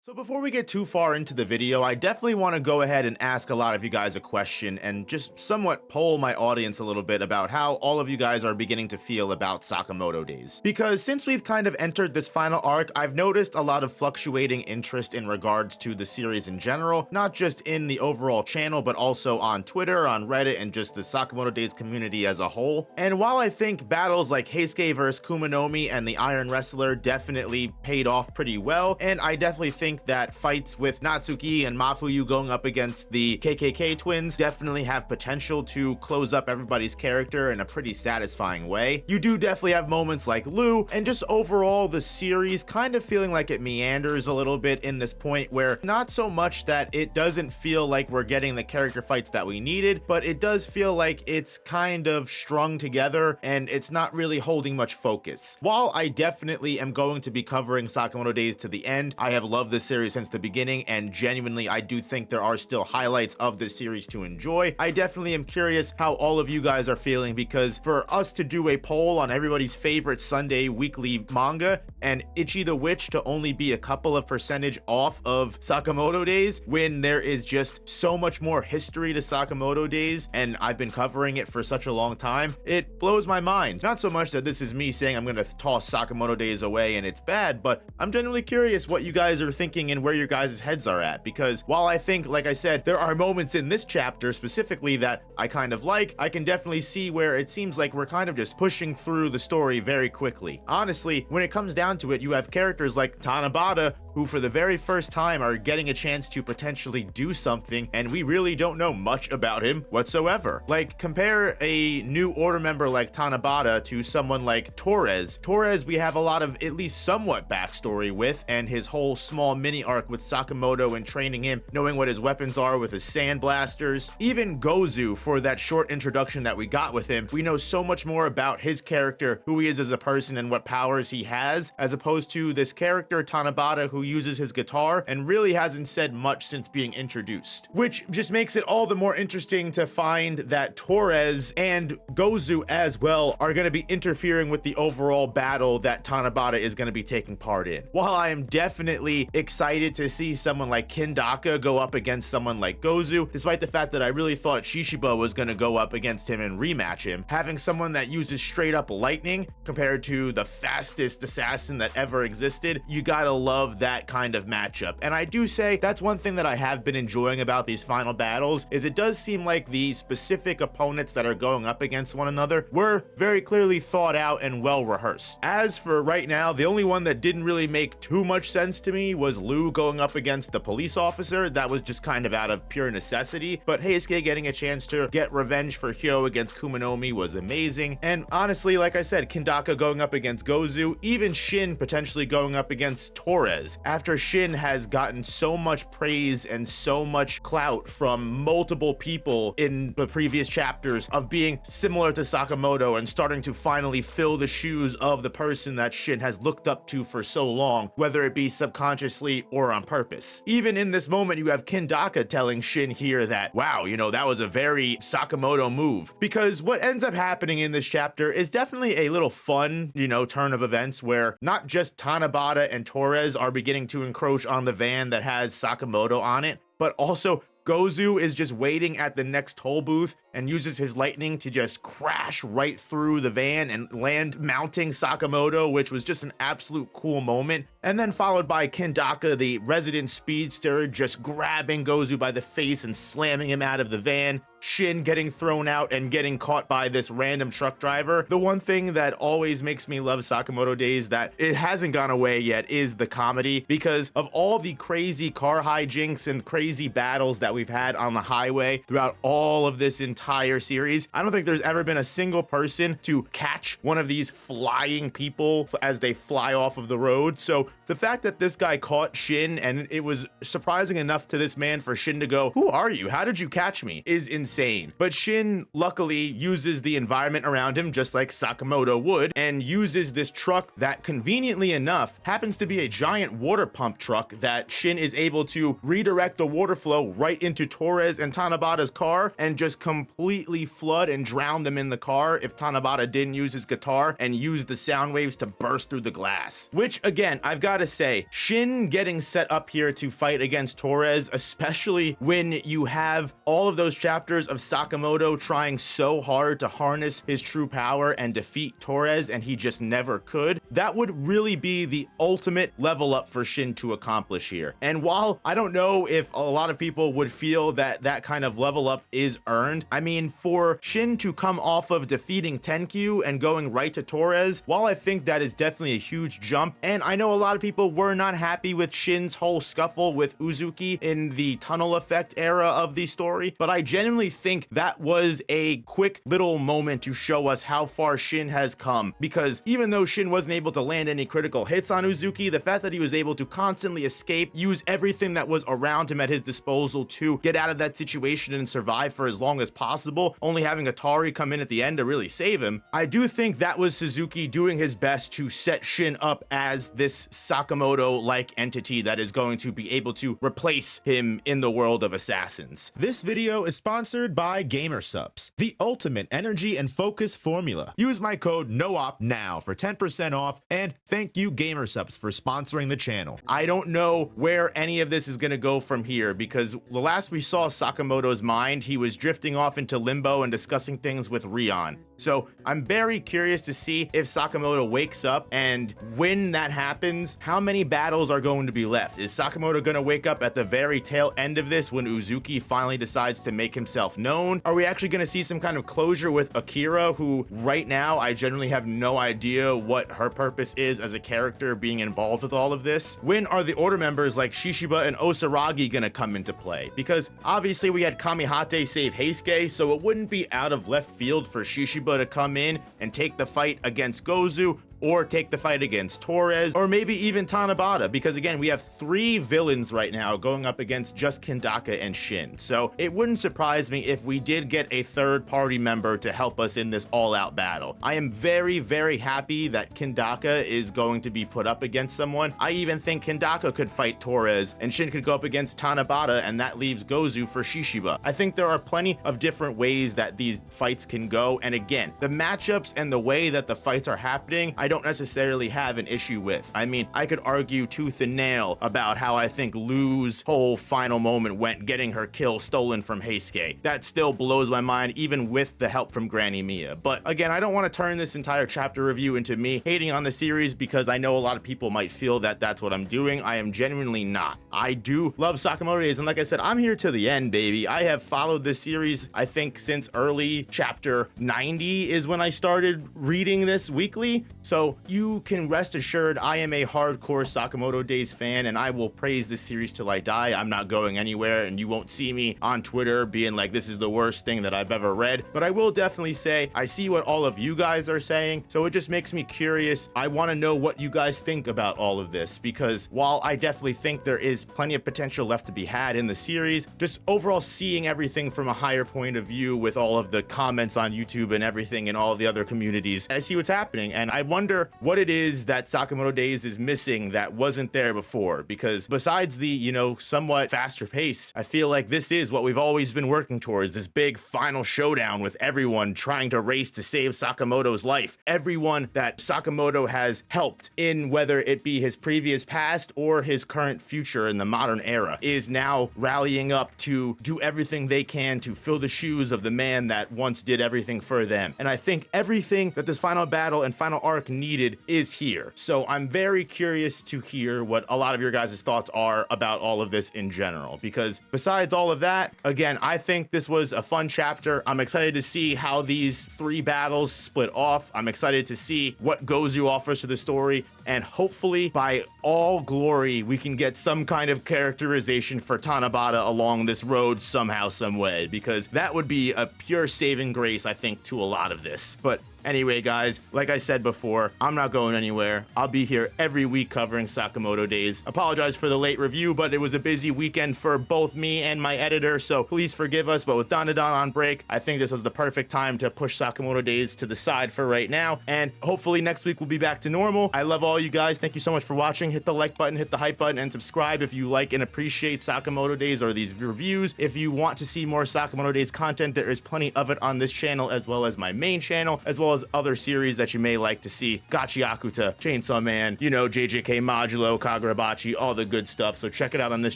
So before we get too far into the video, I definitely want to go ahead and ask a lot of you guys a question and just somewhat poll my audience a little bit about how all of you guys are beginning to feel about Sakamoto Days. Because since we've kind of entered this final arc, I've noticed a lot of fluctuating interest in regards to the series in general, not just in the overall channel, but also on Twitter, on Reddit, and just the Sakamoto Days community as a whole. And while I think battles like Heisuke vs Kumanomi and the Iron Wrestler definitely paid off pretty well, and I definitely think that fights with Natsuki and Mafuyu going up against the KKK twins definitely have potential to close up everybody's character in a pretty satisfying way. You do definitely have moments like Lou, and just overall the series kind of feeling like it meanders a little bit in this point where not so much that it doesn't feel like we're getting the character fights that we needed, but it does feel like it's kind of strung together and it's not really holding much focus. While I definitely am going to be covering Sakamoto Days to the end, I have loved this series since the beginning, and genuinely I do think there are still highlights of this series to enjoy. I definitely am curious how all of you guys are feeling, because for us to do a poll on everybody's favorite Sunday weekly manga and Ichi the Witch to only be a couple of percentage off of Sakamoto Days when there is just so much more history to Sakamoto Days and I've been covering it for such a long time, it blows my mind. Not so much that this is me saying I'm gonna toss Sakamoto Days away and it's bad, but I'm genuinely curious what you guys are thinking and where your guys' heads are at, because while I think, like I said, there are moments in this chapter specifically that I kind of like, I can definitely see where it seems like we're kind of just pushing through the story very quickly. Honestly, when it comes down to it, you have characters like Tanabata who for the very first time are getting a chance to potentially do something, and we really don't know much about him whatsoever. Like, compare a new order member like Tanabata to someone like Torres. Torres we have a lot of at least somewhat backstory with, and his whole small mini arc with Sakamoto and training him, knowing what his weapons are with his sand blasters. Even Gozu, for that short introduction that we got with him, we know so much more about his character, who he is as a person and what powers he has, as opposed to this character Tanabata who uses his guitar and really hasn't said much since being introduced. Which just makes it all the more interesting to find that Torres and Gozu as well are going to be interfering with the overall battle that Tanabata is going to be taking part in. While I am definitely excited to see someone like Kindaka go up against someone like Gozu, despite the fact that I really thought Shishiba was going to go up against him and rematch him, having someone that uses straight up lightning compared to the fastest assassin that ever existed, you gotta love that kind of matchup. And I do say that's one thing that I have been enjoying about these final battles, is it does seem like the specific opponents that are going up against one another were very clearly thought out and well rehearsed. As for right now, the only one that didn't really make too much sense to me was Lou going up against the police officer. That was just kind of out of pure necessity, but Heisuke getting a chance to get revenge for Hyo against Kumanomi was amazing. And honestly, like I said, Kindaka going up against Gozu, even Shin potentially going up against Torres, after Shin has gotten so much praise and so much clout from multiple people in the previous chapters of being similar to Sakamoto and starting to finally fill the shoes of the person that Shin has looked up to for so long, whether it be subconsciously or on purpose. Even in this moment, you have Kindaka telling Shin here that, wow, you know, that was a very Sakamoto move. Because what ends up happening in this chapter is definitely a little fun, you know, turn of events where not just Tanabata and Torres are beginning to encroach on the van that has Sakamoto on it, but also Gozu is just waiting at the next toll booth and uses his lightning to just crash right through the van and land mounting Sakamoto, which was just an absolute cool moment. And then followed by Kindaka, the resident speedster, just grabbing Gozu by the face and slamming him out of the van. Shin getting thrown out and getting caught by this random truck driver. The one thing that always makes me love Sakamoto Days that it hasn't gone away yet is the comedy, because of all the crazy car hijinks and crazy battles that we've had on the highway throughout all of this entire series. I don't think there's ever been a single person to catch one of these flying people as they fly off of the road. So the fact that this guy caught Shin, and it was surprising enough to this man for Shin to go, "Who are you? How did you catch me?" is insane. But Shin luckily uses the environment around him just like Sakamoto would, and uses this truck that conveniently enough happens to be a giant water pump truck that Shin is able to redirect the water flow right into Torres and Tanabata's car and just completely flood and drown them in the car if Tanabata didn't use his guitar and use the sound waves to burst through the glass. Which, again, I've got to say, Shin getting set up here to fight against Torres, especially when you have all of those chapters of Sakamoto trying so hard to harness his true power and defeat Torres, and he just never could, that would really be the ultimate level up for Shin to accomplish here. And while I don't know if a lot of people would feel that that kind of level up is earned, I mean, for Shin to come off of defeating Tenkyu and going right to Torres, while I think that is definitely a huge jump, and I know a lot of people were not happy with Shin's whole scuffle with Uzuki in the tunnel effect era of the story, but I genuinely think that was a quick little moment to show us how far Shin has come, because even though Shin wasn't able to land any critical hits on Uzuki, the fact that he was able to constantly escape, use everything that was around him at his disposal to get out of that situation and survive for as long as possible, only having Atari come in at the end to really save him, I do think that was Suzuki doing his best to set Shin up as this Sakamoto-like entity that is going to be able to replace him in the world of assassins. This video is sponsored by GamerSupps, the ultimate energy and focus formula. Use my code NOOP now for 10% off, and thank you GamerSupps for sponsoring the channel. I don't know where any of this is going to go from here, because the last we saw Sakamoto's mind, he was drifting off into limbo and discussing things with Rion. So I'm very curious to see if Sakamoto wakes up, and when that happens, how many battles are going to be left? Is Sakamoto going to wake up at the very tail end of this when Uzuki finally decides to make himself known? Are we actually going to see some kind of closure with Akira, who right now I generally have no idea what her purpose is as a character being involved with all of this? When are the Order members like Shishiba and Osaragi going to come into play? Because obviously we had Kamihate save Heisuke, so it wouldn't be out of left field for Shishiba to come in and take the fight against Gozu, or take the fight against Torres, or maybe even Tanabata, because again, we have 3 villains right now going up against just Kindaka and Shin. So it wouldn't surprise me if we did get a third party member to help us in this all-out battle. I am very, very happy that Kindaka is going to be put up against someone. I even think Kindaka could fight Torres, and Shin could go up against Tanabata, and that leaves Gozu for Shishiba. I think there are plenty of different ways that these fights can go, and again, the matchups and the way that the fights are happening, I don't necessarily have an issue with. I mean, I could argue tooth and nail about how I think Lu's whole final moment went, getting her kill stolen from Heisuke. That still blows my mind, even with the help from Granny Mia. But again, I don't want to turn this entire chapter review into me hating on the series, because I know a lot of people might feel that that's what I'm doing. I am genuinely not. I do love Sakamoto Days, and like I said, I'm here to the end, baby. I have followed this series, I think, since early chapter 90 is when I started reading this weekly. So you can rest assured I am a hardcore Sakamoto Days fan, and I will praise this series till I die. I'm not going anywhere, and you won't see me on Twitter being like, this is the worst thing that I've ever read. But I will definitely say, I see what all of you guys are saying, so it just makes me curious. I want to know what you guys think about all of this, because while I definitely think there is plenty of potential left to be had in the series, just overall seeing everything from a higher point of view with all of the comments on YouTube and everything and all of the other communities, I see what's happening, and I wonder what it is that Sakamoto Days is missing that wasn't there before, because besides the, you know, somewhat faster pace, I feel like this is what we've always been working towards, this big final showdown with everyone trying to race to save Sakamoto's life. Everyone that Sakamoto has helped in, whether it be his previous past or his current future in the modern era, is now rallying up to do everything they can to fill the shoes of the man that once did everything for them. And I think everything that this final battle and final arc needed is here. So I'm very curious to hear what a lot of your guys' thoughts are about all of this in general, because besides all of that, again, I think this was a fun chapter. I'm excited to see how these 3 battles split off. I'm excited to see what Gozu offers to the story, and hopefully by all glory we can get some kind of characterization for Tanabata along this road somehow, some way, because that would be a pure saving grace, I think, to a lot of this. But anyway, guys, like I said before, I'm not going anywhere. I'll be here every week covering Sakamoto Days. Apologize for the late review, but it was a busy weekend for both me and my editor, so please forgive us. But with Dandadan on break, I think this was the perfect time to push Sakamoto Days to the side for right now, and hopefully next week we'll be back to normal. I love all all you guys. Thank you so much for watching. Hit the like button, hit the hype button, and subscribe if you like and appreciate Sakamoto Days or these reviews. If you want to see more Sakamoto Days content, there is plenty of it on this channel, as well as my main channel, as well as other series that you may like to see. Gachiakuta, Chainsaw Man, you know, JJK Modulo, Kagurabachi, all the good stuff. So check it out on this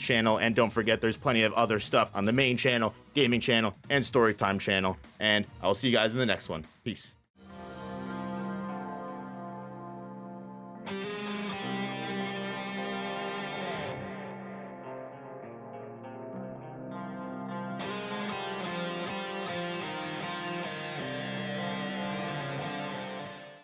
channel, and don't forget there's plenty of other stuff on the main channel, gaming channel, and storytime channel. And I'll see you guys in the next one. Peace.